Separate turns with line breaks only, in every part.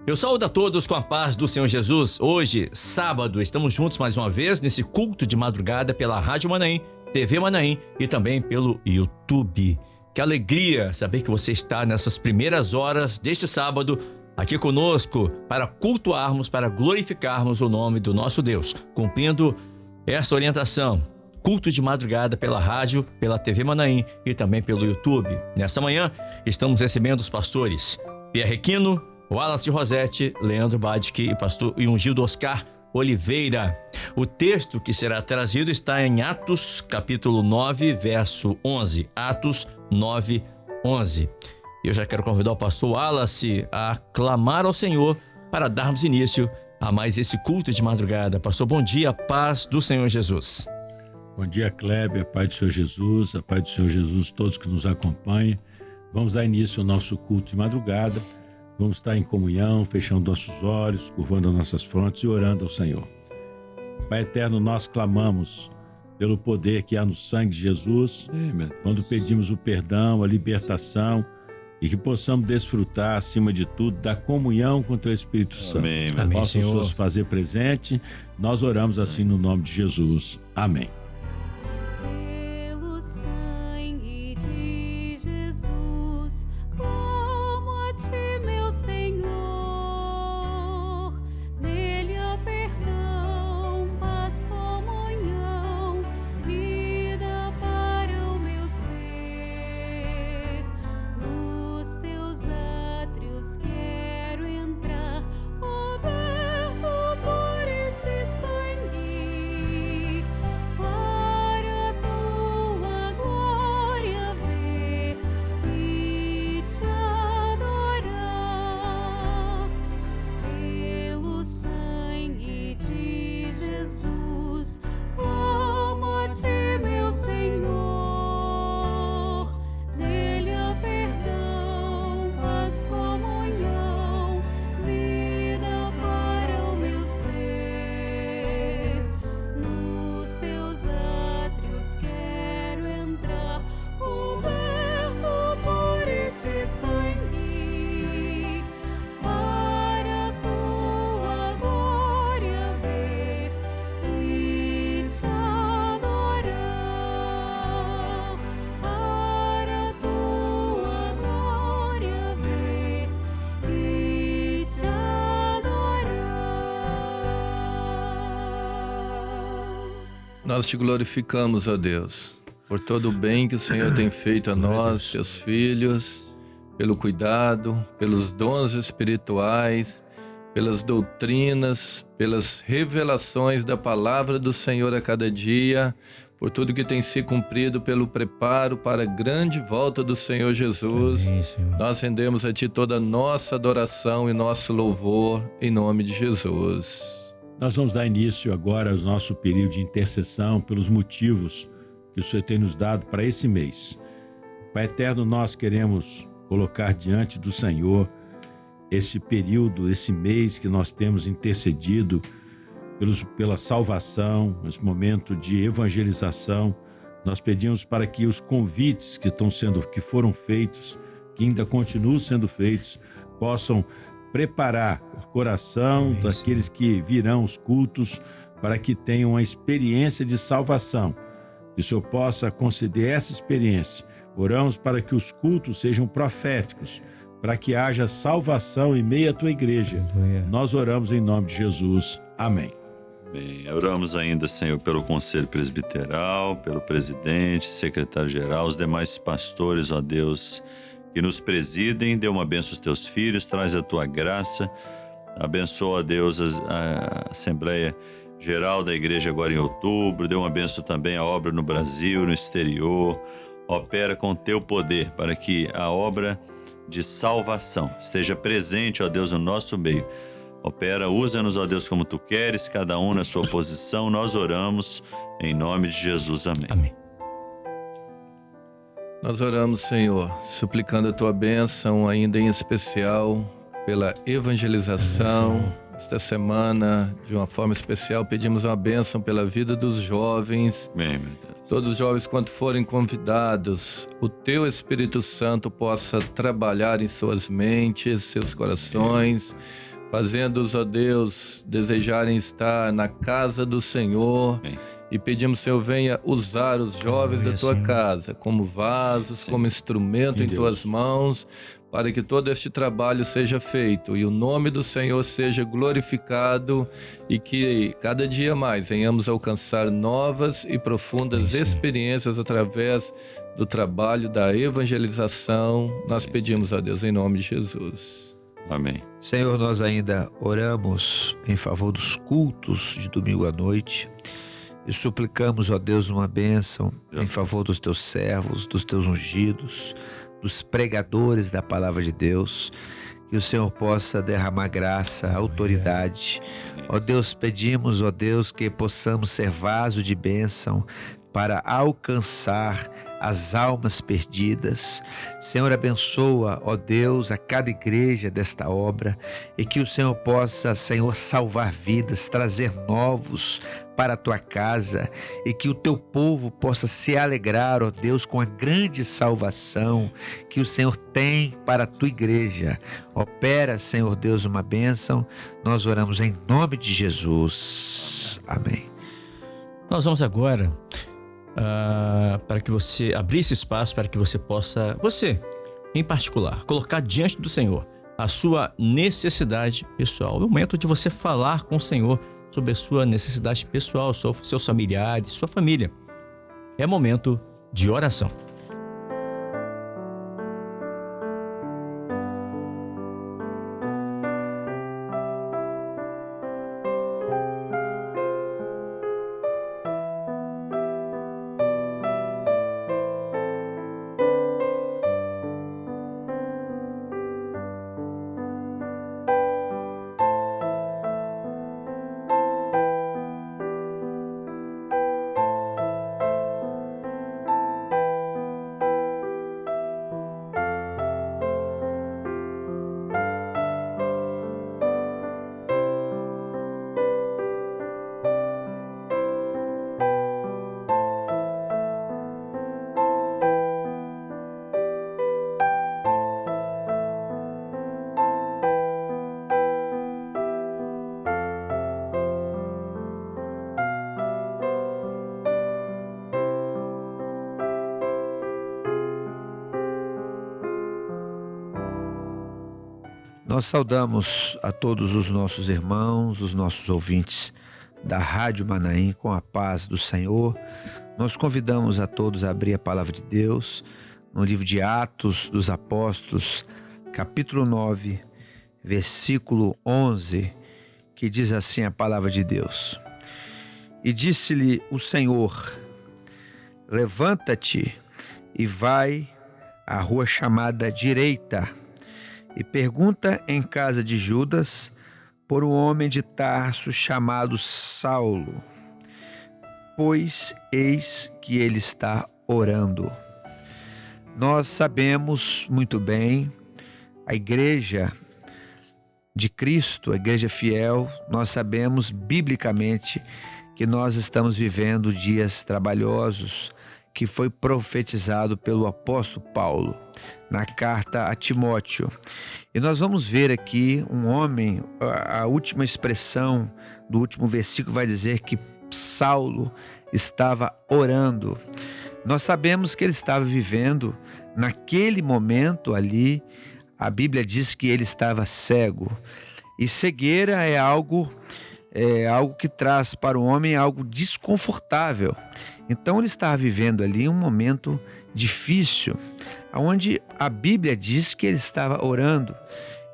Eu saúdo a todos com a paz do Senhor Jesus. Hoje, sábado, estamos juntos mais uma vez nesse culto de madrugada pela Rádio Manaim, TV Manaim e também pelo YouTube. Que alegria saber que você está nessas primeiras horas deste sábado aqui conosco para cultuarmos, para glorificarmos o nome do nosso Deus, cumprindo essa orientação. Culto de madrugada pela rádio, pela TV Manaim e também pelo YouTube. Nessa manhã, estamos recebendo os pastores Pierre Requino, Wallace Rosete, Leandro Badic e ungido Oscar Oliveira. O texto que será trazido está em Atos, capítulo 9, verso 11. Atos 9, 11. Eu já quero convidar o pastor Wallace a clamar ao Senhor para darmos início a mais esse culto de madrugada. Pastor, bom dia, paz do Senhor Jesus.
Bom dia, Kleber, a paz do Senhor Jesus, a paz do Senhor Jesus, todos que nos acompanham. Vamos dar início ao nosso culto de madrugada. Vamos estar em comunhão, fechando nossos olhos, curvando as nossas frontes e orando ao Senhor. Pai eterno, nós clamamos pelo poder que há no sangue de Jesus, quando pedimos o perdão, a libertação e que possamos desfrutar, acima de tudo, da comunhão com o Teu Espírito Santo.
Amém,
Possa o Senhor se fazer presente. Nós oramos assim no nome de Jesus. Amém.
Nós te glorificamos, ó Deus, por todo o bem que o Senhor tem feito a nós, seus filhos, pelo cuidado, pelos dons espirituais, pelas doutrinas, pelas revelações da palavra do Senhor a cada dia, por tudo que tem se cumprido pelo preparo para a grande volta do Senhor Jesus. Amém, Senhor. Nós rendemos a Ti toda a nossa adoração e nosso louvor, em nome de Jesus.
Nós vamos dar início agora ao nosso período de intercessão pelos motivos que o Senhor tem nos dado para esse mês. Pai eterno, nós queremos colocar diante do Senhor esse período, esse mês que nós temos intercedido pela salvação, esse momento de evangelização. Nós pedimos para que os convites que foram feitos, que ainda continuam sendo feitos, possam preparar o coração daqueles que virão os cultos para que tenham uma experiência de salvação. Que o Senhor possa conceder essa experiência. Oramos para que os cultos sejam proféticos, para que haja salvação em meio à Tua igreja. Nós oramos em nome de Jesus. Amém.
Bem, oramos ainda, Senhor, pelo Conselho Presbiteral, pelo presidente, secretário-geral, os demais pastores, ó Deus, que nos presidem. Dê uma bênção aos Teus filhos, traz a Tua graça. Abençoa, Deus, a Assembleia Geral da Igreja agora em outubro. Dê uma bênção também à obra no Brasil, no exterior. Opera com Teu poder para que a obra de salvação esteja presente, ó Deus, no nosso meio. Opera, usa-nos, ó Deus, como Tu queres, cada um na sua posição. Nós oramos em nome de Jesus. Amém.
Amém.
Nós oramos, Senhor, suplicando a Tua bênção, ainda em especial pela evangelização. Esta semana, de uma forma especial, pedimos uma bênção pela vida dos jovens.
Amém, meu Deus.
Todos os jovens, quando forem convidados, o Teu Espírito Santo possa trabalhar em suas mentes, seus corações, fazendo-os, ó Deus, desejarem estar na casa do Senhor.
Amém.
E pedimos, Senhor, venha usar os jovens da tua casa como vasos, como instrumento em tuas mãos, para que todo este trabalho seja feito e o nome do Senhor seja glorificado e que cada dia mais venhamos alcançar novas e profundas experiências através do trabalho da evangelização. Nós pedimos a Deus em nome de Jesus.
Amém.
Senhor, nós ainda oramos em favor dos cultos de domingo à noite e suplicamos, ó Deus, uma bênção em favor dos teus servos, dos teus ungidos, dos pregadores da palavra de Deus, que o Senhor possa derramar graça, autoridade. Ó Deus, pedimos, ó Deus, que possamos ser vaso de bênção para alcançar as almas perdidas. Senhor, abençoa, ó Deus, a cada igreja desta obra e que o Senhor possa, Senhor, salvar vidas, trazer novos para a tua casa e que o teu povo possa se alegrar, ó Deus, com a grande salvação que o Senhor tem para a tua igreja. Opera, Senhor Deus, uma bênção. Nós oramos em nome de Jesus. Amém.
Nós vamos agora para que você abrir esse espaço para que você possa, você em particular, colocar diante do Senhor a sua necessidade pessoal. É o momento de você falar com o Senhor sobre a sua necessidade pessoal, seus familiares, sua família. É momento de oração.
Nós saudamos a todos os nossos irmãos, os nossos ouvintes da Rádio Manaim com a paz do Senhor. Nós convidamos a todos a abrir a palavra de Deus no livro de Atos dos Apóstolos, capítulo 9, versículo 11, que diz assim a palavra de Deus. E disse-lhe o Senhor: levanta-te e vai à rua chamada Direita, e pergunta em casa de Judas por um homem de Tarso chamado Saulo, pois eis que ele está orando. Nós sabemos muito bem, a igreja de Cristo, a igreja fiel, nós sabemos biblicamente que nós estamos vivendo dias trabalhosos, que foi profetizado pelo apóstolo Paulo na carta a Timóteo. E nós vamos ver aqui um homem, a última expressão do último versículo vai dizer que Saulo estava orando. Nós sabemos que ele estava vivendo naquele momento ali, a Bíblia diz que ele estava cego. E cegueira é algo que traz para o homem algo desconfortável. Então ele estava vivendo ali um momento difícil, onde a Bíblia diz que ele estava orando.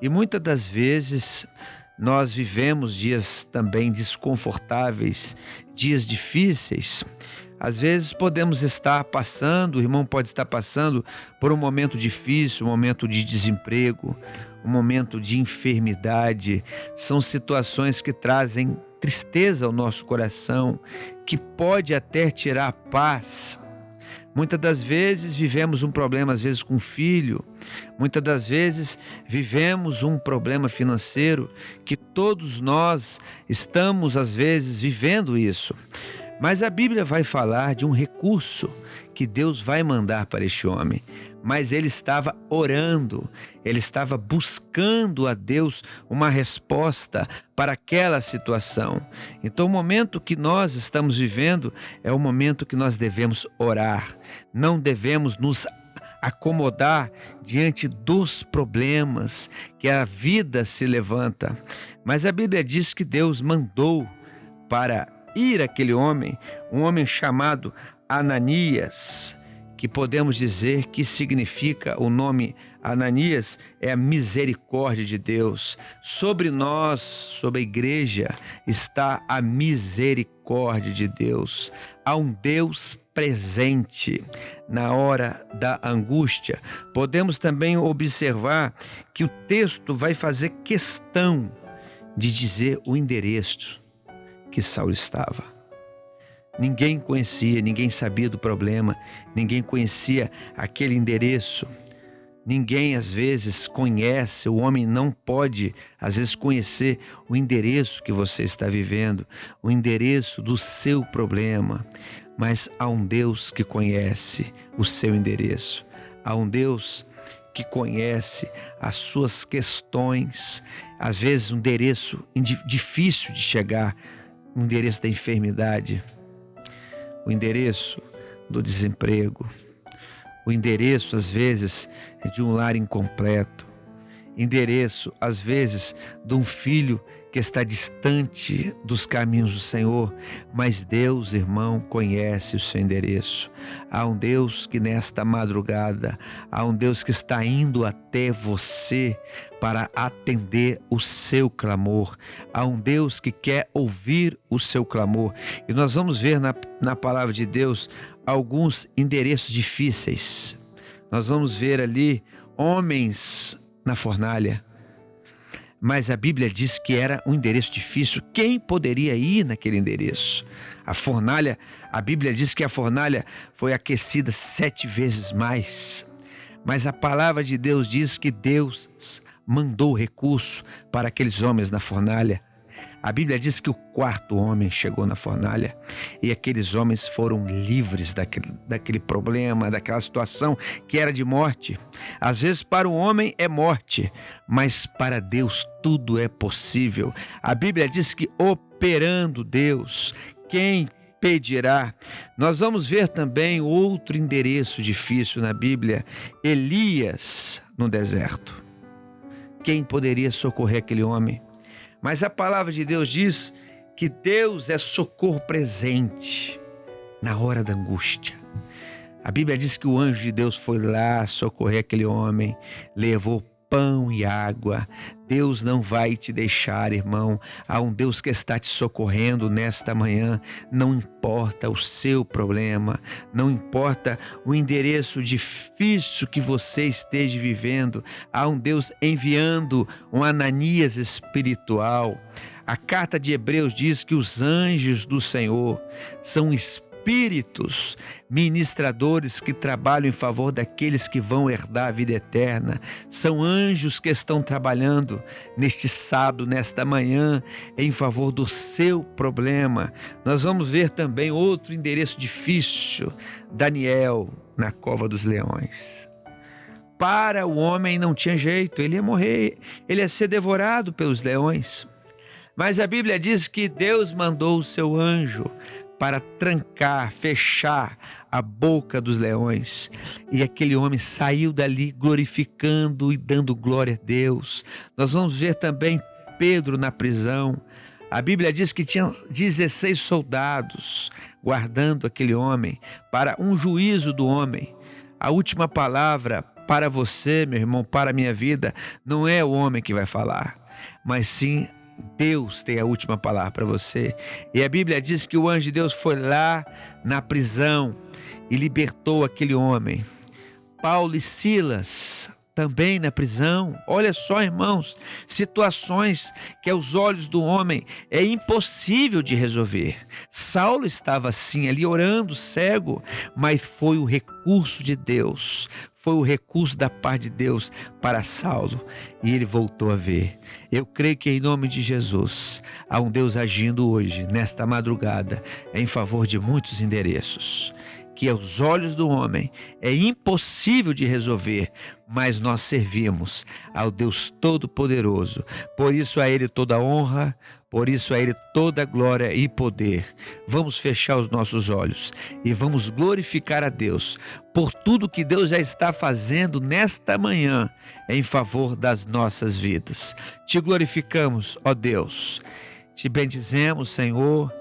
E muitas das vezes nós vivemos dias também desconfortáveis, dias difíceis. Às vezes podemos estar passando, o irmão pode estar passando por um momento difícil, um momento de desemprego, um momento de enfermidade. São situações que trazem tristeza ao nosso coração, que pode até tirar a paz. Muitas das vezes vivemos um problema, às vezes com o filho. Muitas das vezes vivemos um problema financeiro, que todos nós estamos, às vezes, vivendo isso. Mas a Bíblia vai falar de um recurso que Deus vai mandar para este homem. Mas ele estava orando, ele estava buscando a Deus uma resposta para aquela situação. Então, o momento que nós estamos vivendo é o momento que nós devemos orar. Não devemos nos acomodar diante dos problemas que a vida se levanta. Mas a Bíblia diz que Deus mandou para ir aquele homem, um homem chamado Ananias, que podemos dizer que significa, o nome Ananias é a misericórdia de Deus. Sobre nós, sobre a igreja, está a misericórdia de Deus. Há um Deus presente na hora da angústia. Podemos também observar que o texto vai fazer questão de dizer o endereço que Saulo estava. Ninguém conhecia, ninguém sabia do problema, ninguém conhecia aquele endereço. Ninguém às vezes conhece, o homem não pode às vezes conhecer o endereço que você está vivendo, o endereço do seu problema. Mas há um Deus que conhece o seu endereço, há um Deus que conhece as suas questões, às vezes um endereço difícil de chegar, um endereço da enfermidade, o endereço do desemprego, o endereço, às vezes, de um lar incompleto, endereço, às vezes, de um filho que está distante dos caminhos do Senhor, mas Deus, irmão, conhece o seu endereço. Há um Deus que nesta madrugada, há um Deus que está indo até você para atender o seu clamor. Há um Deus que quer ouvir o seu clamor. E nós vamos ver na palavra de Deus alguns endereços difíceis. Nós vamos ver ali homens na fornalha. Mas a Bíblia diz que era um endereço difícil. Quem poderia ir naquele endereço? A fornalha, a Bíblia diz que a fornalha foi aquecida 7 vezes mais. Mas a palavra de Deus diz que Deus mandou recurso para aqueles homens na fornalha. A Bíblia diz que o 4º homem chegou na fornalha e aqueles homens foram livres daquele problema, daquela situação que era de morte. Às vezes para o homem é morte, mas para Deus tudo é possível. A Bíblia diz que operando Deus, quem pedirá? Nós vamos ver também outro endereço difícil na Bíblia, Elias no deserto. Quem poderia socorrer aquele homem? Mas a palavra de Deus diz que Deus é socorro presente na hora da angústia. A Bíblia diz que o anjo de Deus foi lá socorrer aquele homem, levou pão e água. Deus não vai te deixar, irmão. Há um Deus que está te socorrendo nesta manhã. Não importa o seu problema, não importa o endereço difícil que você esteja vivendo. Há um Deus enviando um Ananias espiritual. A carta de Hebreus diz que os anjos do Senhor são espíritos ministradores que trabalham em favor daqueles que vão herdar a vida eterna. São anjos que estão trabalhando neste sábado, nesta manhã, em favor do seu problema. Nós vamos ver também outro endereço difícil, Daniel na cova dos leões. Para o homem não tinha jeito, ele ia morrer, ele ia ser devorado pelos leões. Mas a Bíblia diz que Deus mandou o seu anjo para trancar, fechar a boca dos leões. E aquele homem saiu dali glorificando e dando glória a Deus. Nós vamos ver também Pedro na prisão. A Bíblia diz que tinha 16 soldados guardando aquele homem para um juízo do homem. A última palavra para você, meu irmão, para a minha vida, não é o homem que vai falar, mas sim Deus tem a última palavra para você. E a Bíblia diz que o anjo de Deus foi lá na prisão e libertou aquele homem. Paulo e Silas também na prisão. Olha só, irmãos, situações que aos olhos do homem é impossível de resolver. Saulo estava assim ali orando, cego, mas foi o recurso de Deus, foi o recurso da parte de Deus para Saulo e ele voltou a ver. Eu creio que em nome de Jesus há um Deus agindo hoje, nesta madrugada, em favor de muitos endereços, que aos olhos do homem é impossível de resolver, mas nós servimos ao Deus Todo-Poderoso. Por isso a Ele toda honra, por isso a Ele toda glória e poder. Vamos fechar os nossos olhos e vamos glorificar a Deus por tudo que Deus já está fazendo nesta manhã em favor das nossas vidas. Te glorificamos, ó Deus. Te bendizemos, Senhor,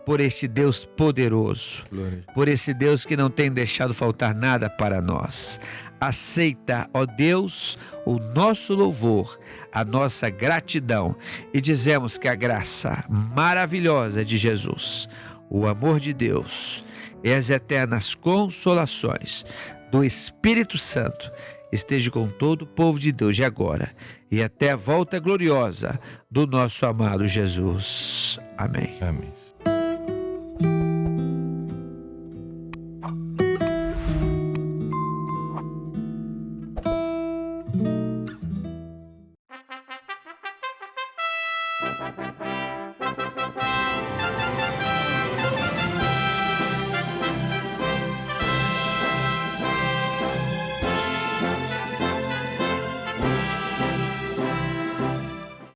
por este Deus poderoso, por esse Deus que não tem deixado faltar nada para nós. Aceita, ó Deus, o nosso louvor, a nossa gratidão e dizemos que a graça maravilhosa de Jesus, o amor de Deus e as eternas consolações do Espírito Santo esteja com todo o povo de Deus de agora e até a volta gloriosa do nosso amado Jesus. Amém.
Amém.